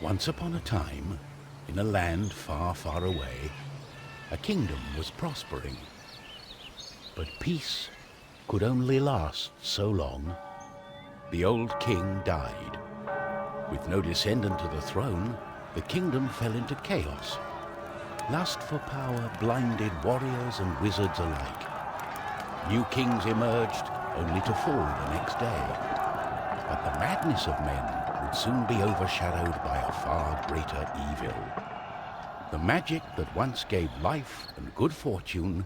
Once upon a time, in a land far, far away, a kingdom was prospering. But peace could only last so long. The old king died. With no descendant to the throne, the kingdom fell into chaos. Lust for power blinded warriors and wizards alike. New kings emerged, only to fall the next day. But the madness of men would soon be overshadowed by a far greater evil. The magic that once gave life and good fortune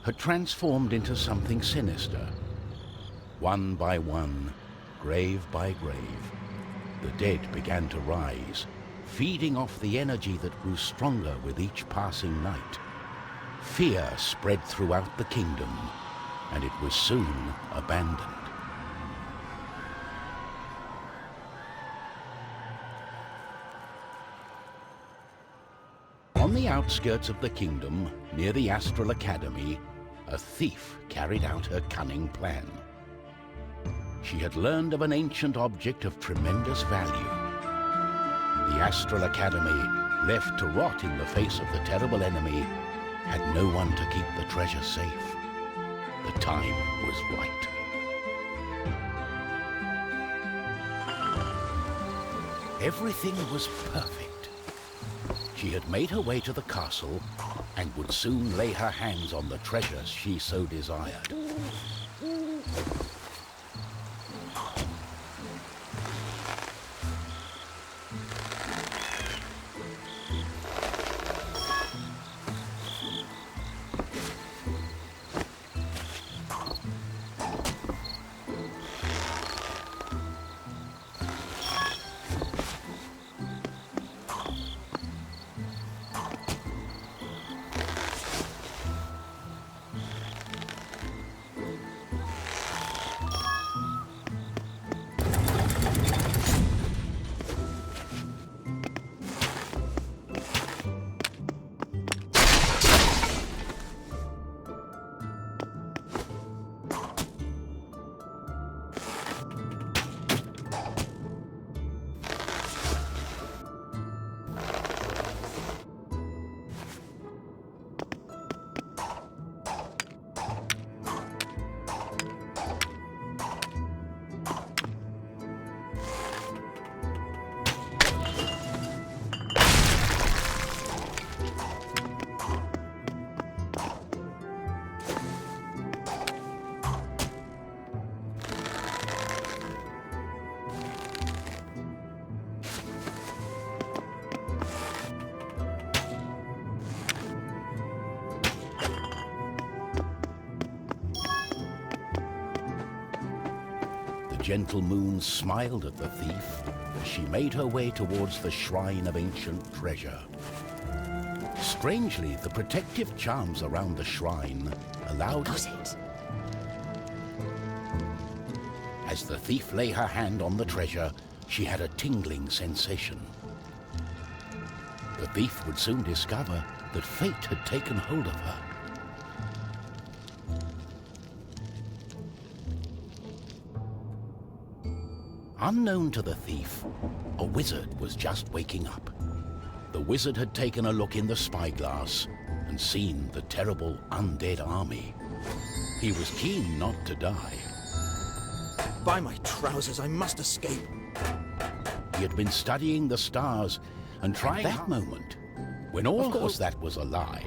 had transformed into something sinister. One by one, grave by grave, the dead began to rise, feeding off the energy that grew stronger with each passing night. Fear spread throughout the kingdom, and it was soon abandoned. On the outskirts of the kingdom, near the Astral Academy, a thief carried out her cunning plan. She had learned of an ancient object of tremendous value. The Astral Academy, left to rot in the face of the terrible enemy, had no one to keep the treasure safe. The time was right. Everything was perfect. She had made her way to the castle and would soon lay her hands on the treasures she so desired. The gentle moon smiled at the thief as she made her way towards the shrine of ancient treasure. Strangely, the protective charms around the shrine allowed... Does it? As the thief lay her hand on the treasure, she had a tingling sensation. The thief would soon discover that fate had taken hold of her. Unknown to the thief, a wizard was just waking up. The wizard had taken a look in the spyglass and seen the terrible undead army. He was keen not to die. By my trousers, I must escape. He had been studying the stars and trying that moment, when all of that was a lie.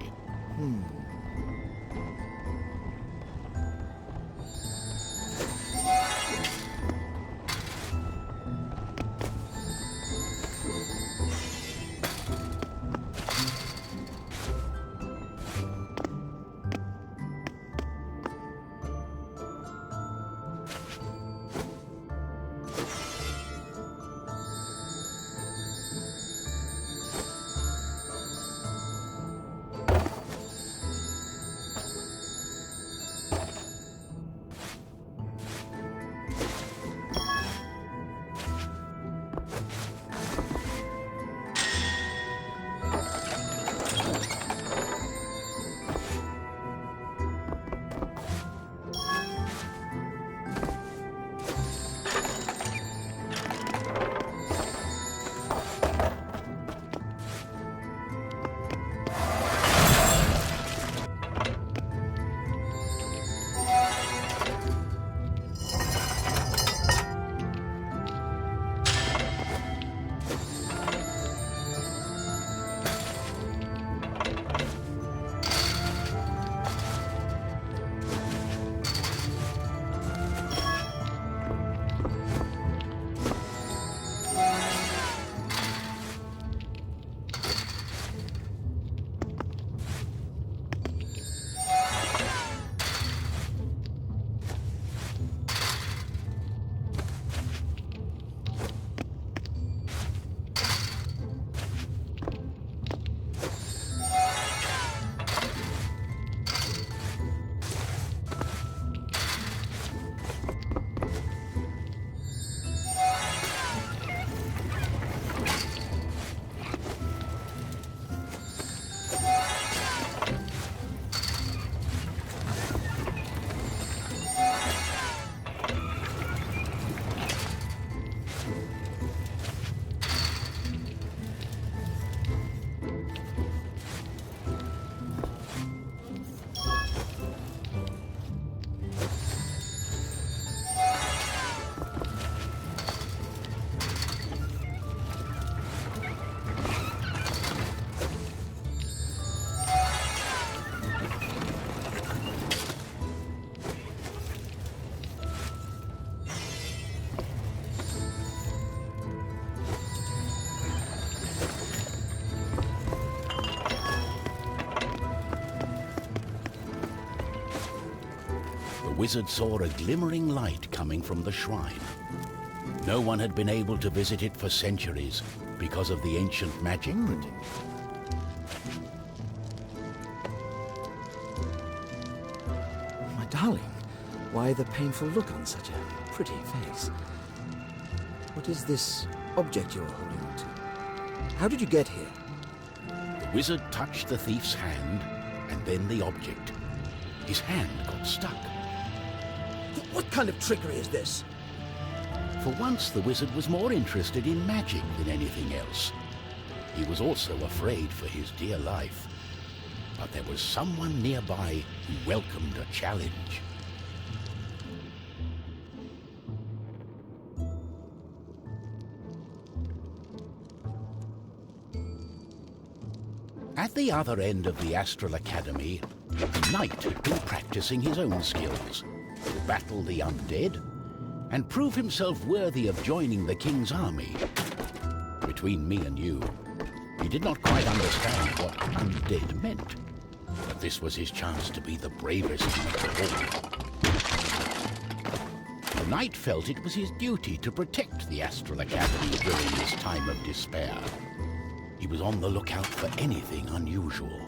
the wizard saw a glimmering light coming from the shrine. No one had been able to visit it for centuries because of the ancient magic. My darling, why the painful look on such a pretty face? What is this object you're holding on to? How did you get here? The wizard touched the thief's hand and then the object. His hand got stuck. What kind of trickery is this? For once, the wizard was more interested in magic than anything else. He was also afraid for his dear life. But there was someone nearby who welcomed a challenge. At the other end of the Astral Academy, a knight had been practicing his own skills to battle the undead and prove himself worthy of joining the king's army. Between me and you, he did not quite understand what undead meant, but this was his chance to be the bravest knight of all. The knight felt it was his duty to protect the Astral Academy during this time of despair. He was on the lookout for anything unusual.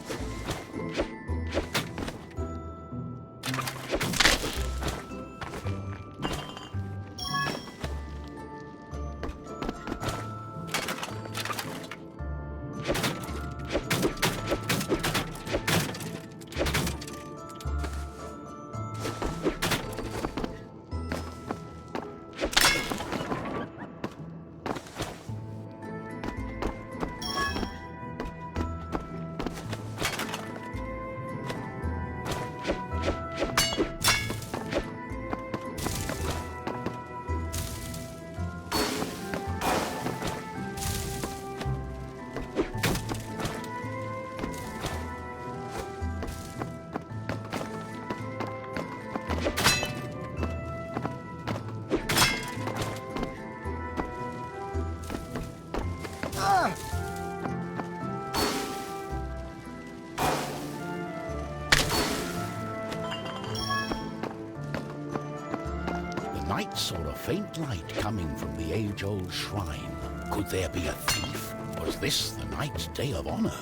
The knight saw a faint light coming from the age-old shrine. Could there be a thief? Was this the knight's day of honor?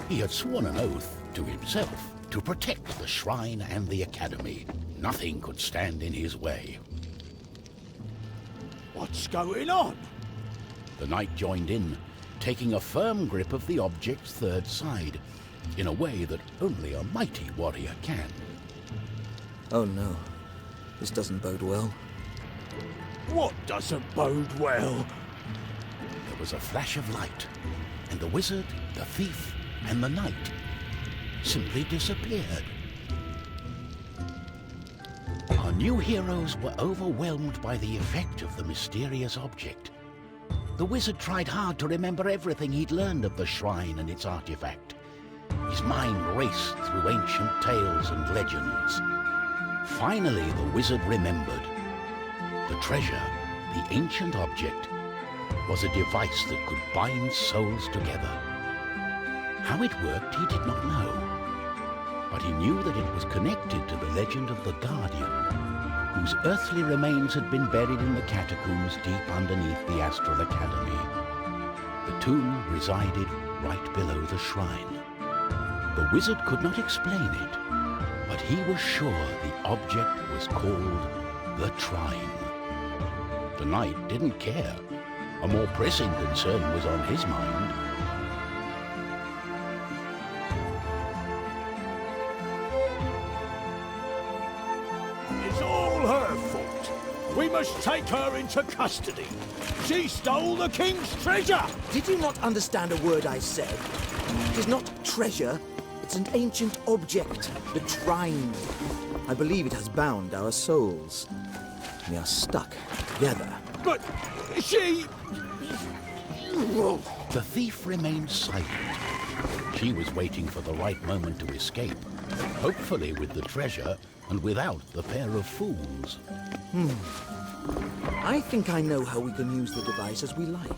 He had sworn an oath to himself to protect the shrine and the academy. Nothing could stand in his way. What's going on? The knight joined in, taking a firm grip of the object's third side, in a way that only a mighty warrior can. Oh no, this doesn't bode well. What doesn't bode well? There was a flash of light, and the wizard, the thief, and the knight simply disappeared. Our new heroes were overwhelmed by the effect of the mysterious object. The wizard tried hard to remember everything he'd learned of the shrine and its artifact. His mind raced through ancient tales and legends. Finally, the wizard remembered. The treasure, the ancient object, was a device that could bind souls together. How it worked, he did not know. But he knew that it was connected to the legend of the Guardian, whose earthly remains had been buried in the catacombs deep underneath the Astral Academy. The tomb resided right below the shrine. The wizard could not explain it, but he was sure the object was called the Trine. The knight didn't care. A more pressing concern was on his mind. It's all her fault. We must take her into custody. She stole the king's treasure! Did you not understand a word I said? It is not treasure, it's an ancient object, the Trine. I believe it has bound our souls. We are stuck together. But she... The thief remained silent. She was waiting for the right moment to escape, hopefully with the treasure and without the pair of fools. I think I know how we can use the device as we like.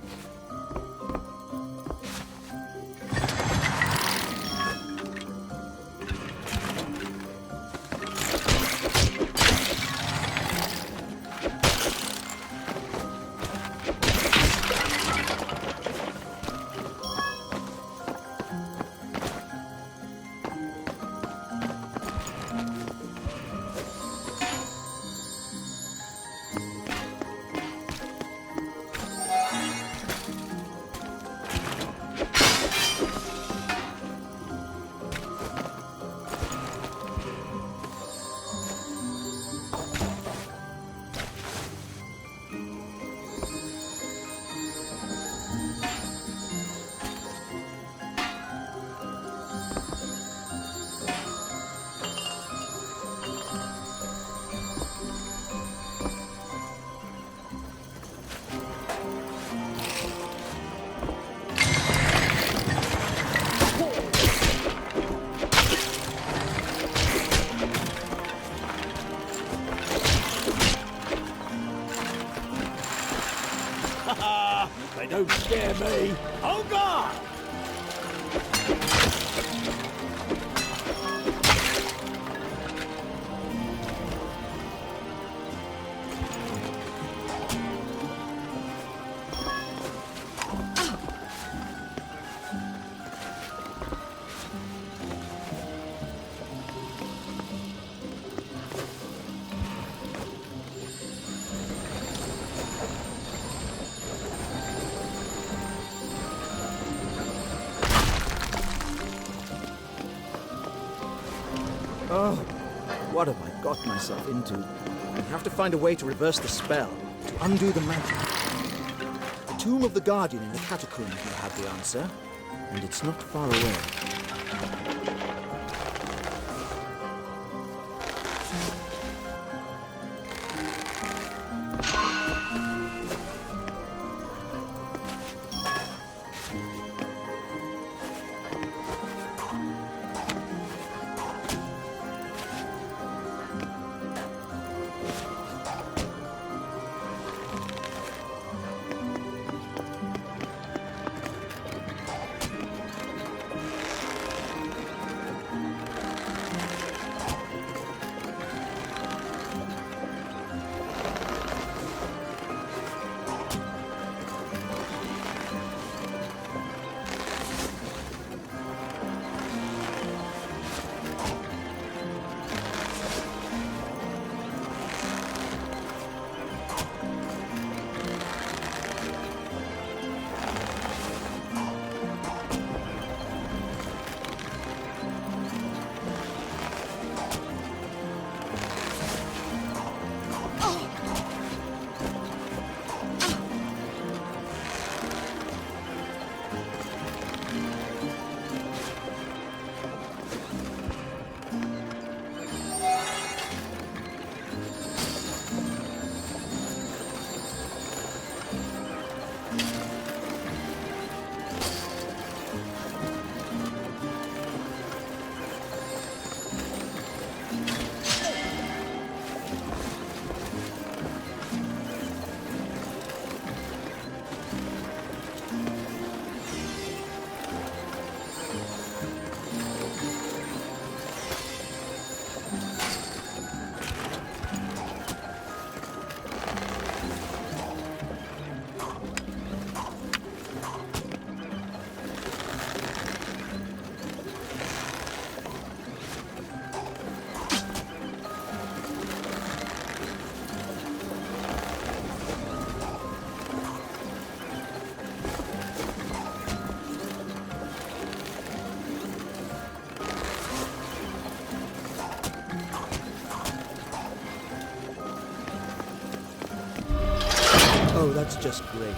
scare me. On guard! Oh, what have I got myself into? I have to find a way to reverse the spell, to undo the magic. The tomb of the Guardian in the catacombs will have the answer, and it's not far away. Oh, that's just great.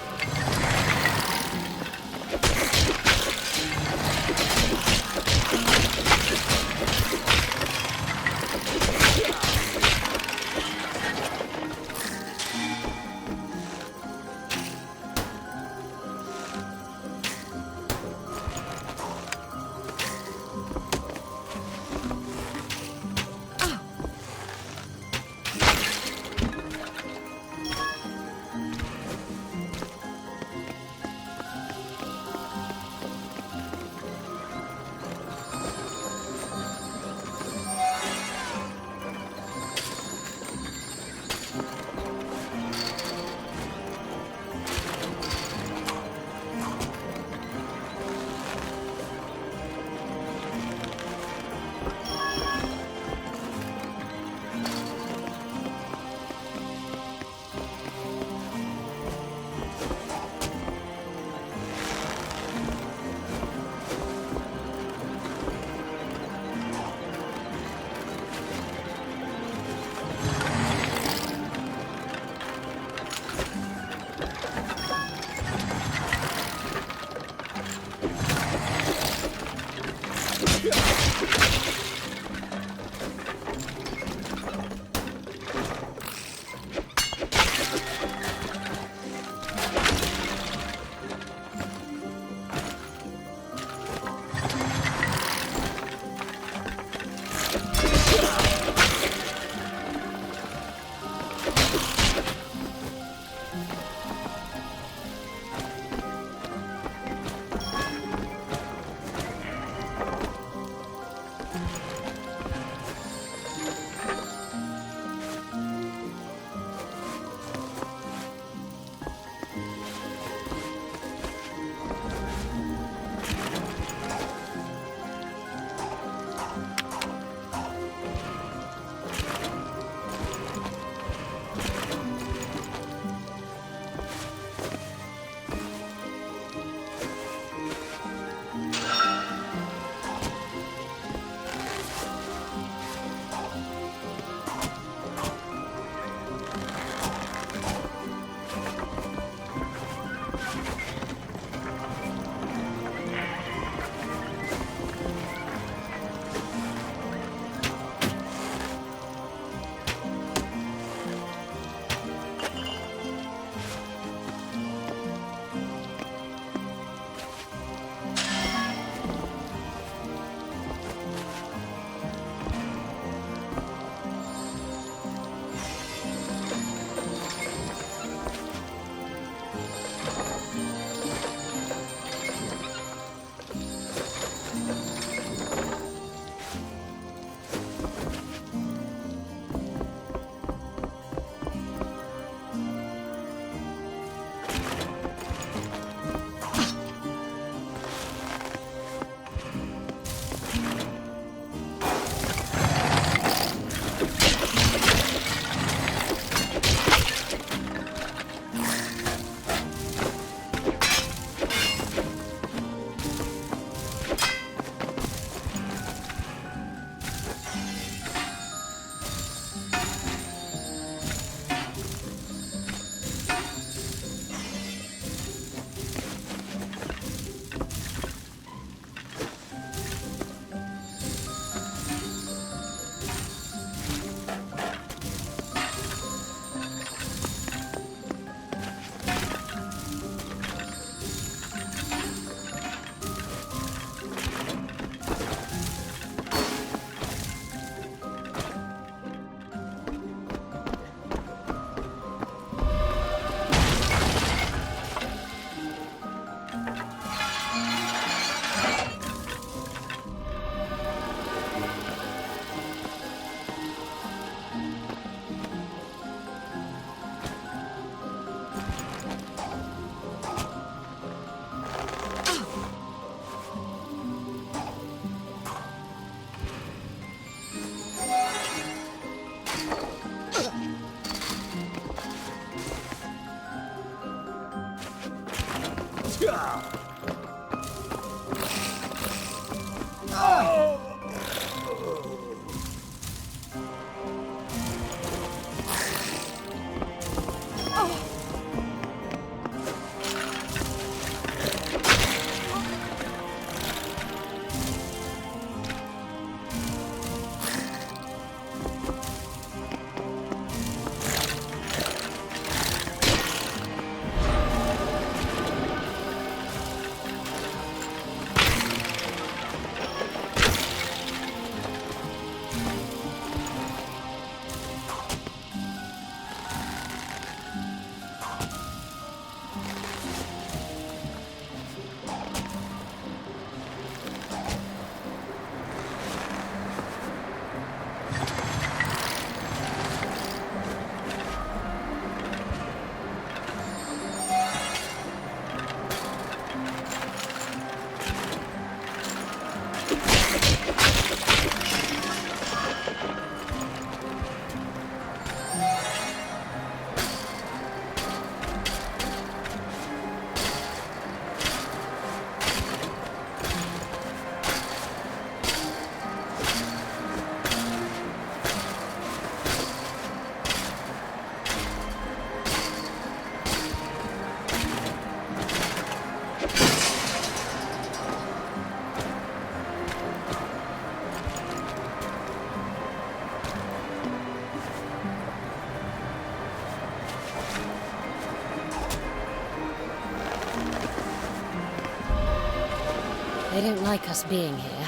They don't like us being here.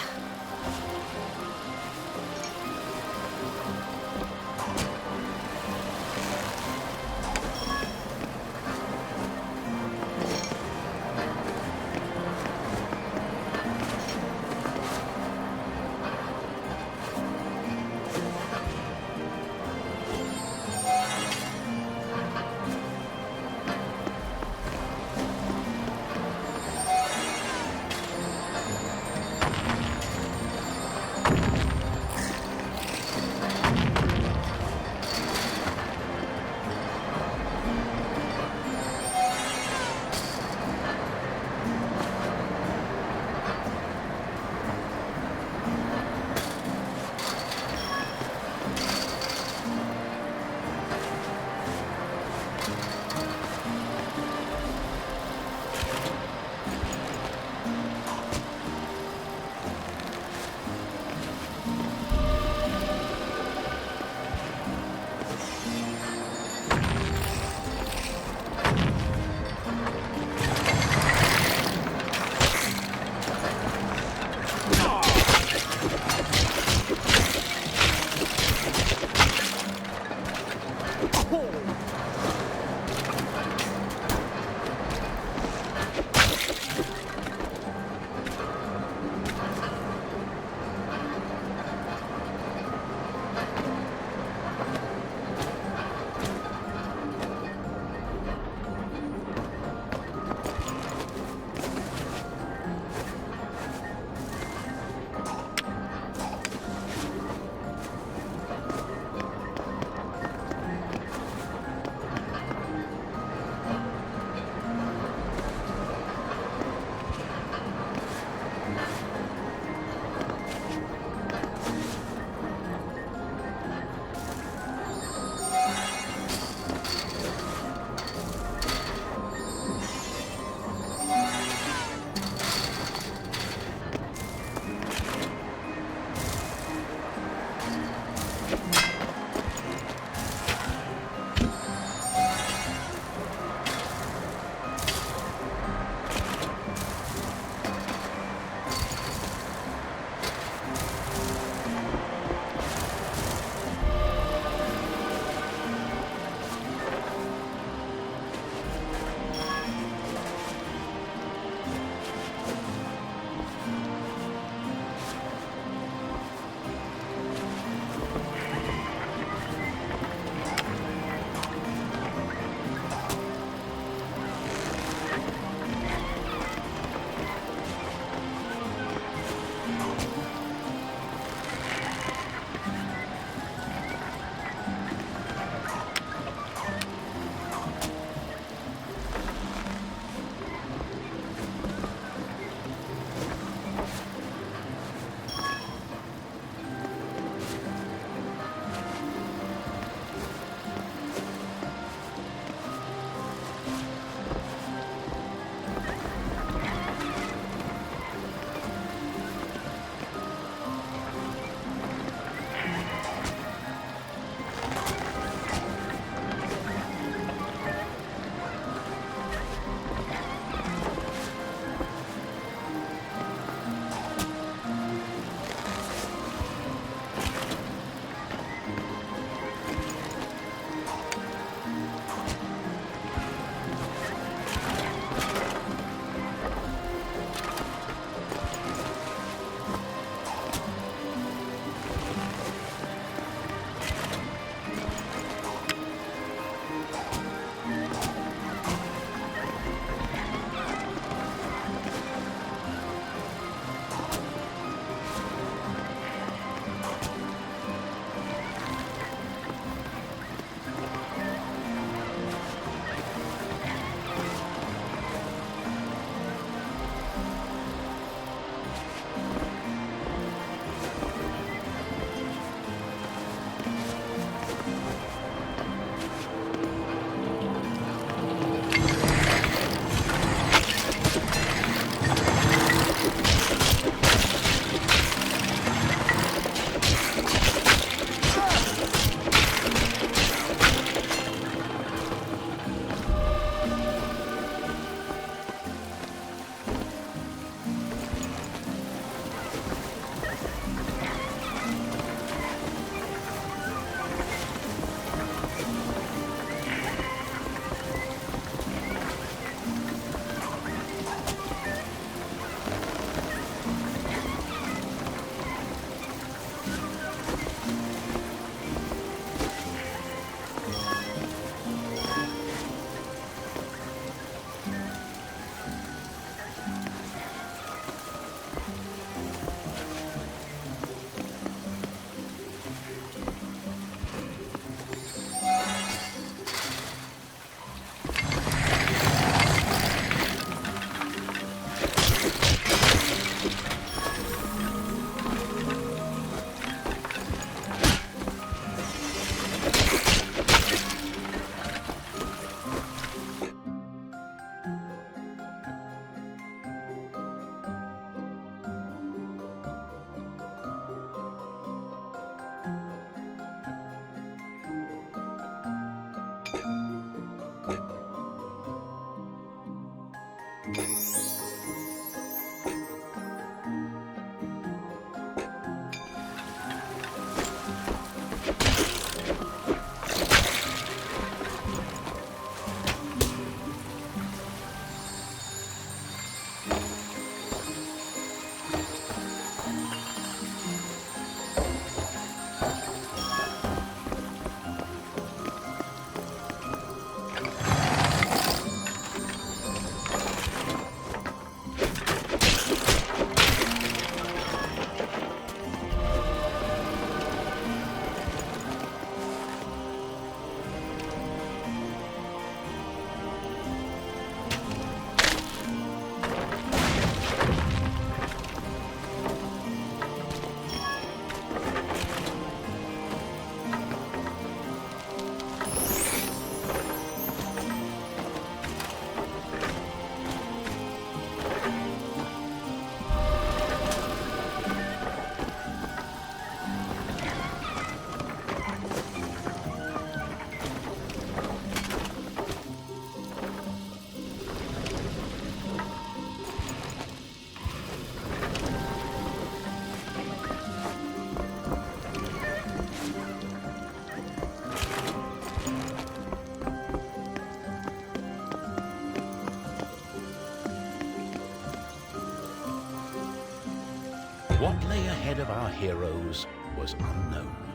what lay ahead of our heroes was unknown.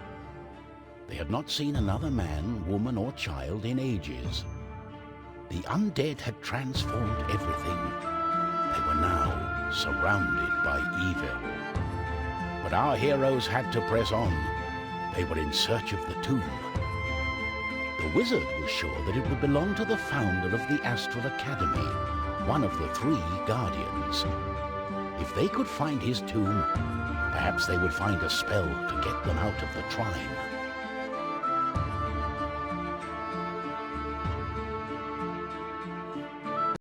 They had not seen another man, woman, or child in ages. The undead had transformed everything. They were now surrounded by evil. But our heroes had to press on. They were in search of the tomb. The wizard was sure that it would belong to the founder of the Astral Academy, one of the 3 guardians. If they could find his tomb, perhaps they would find a spell to get them out of the trine.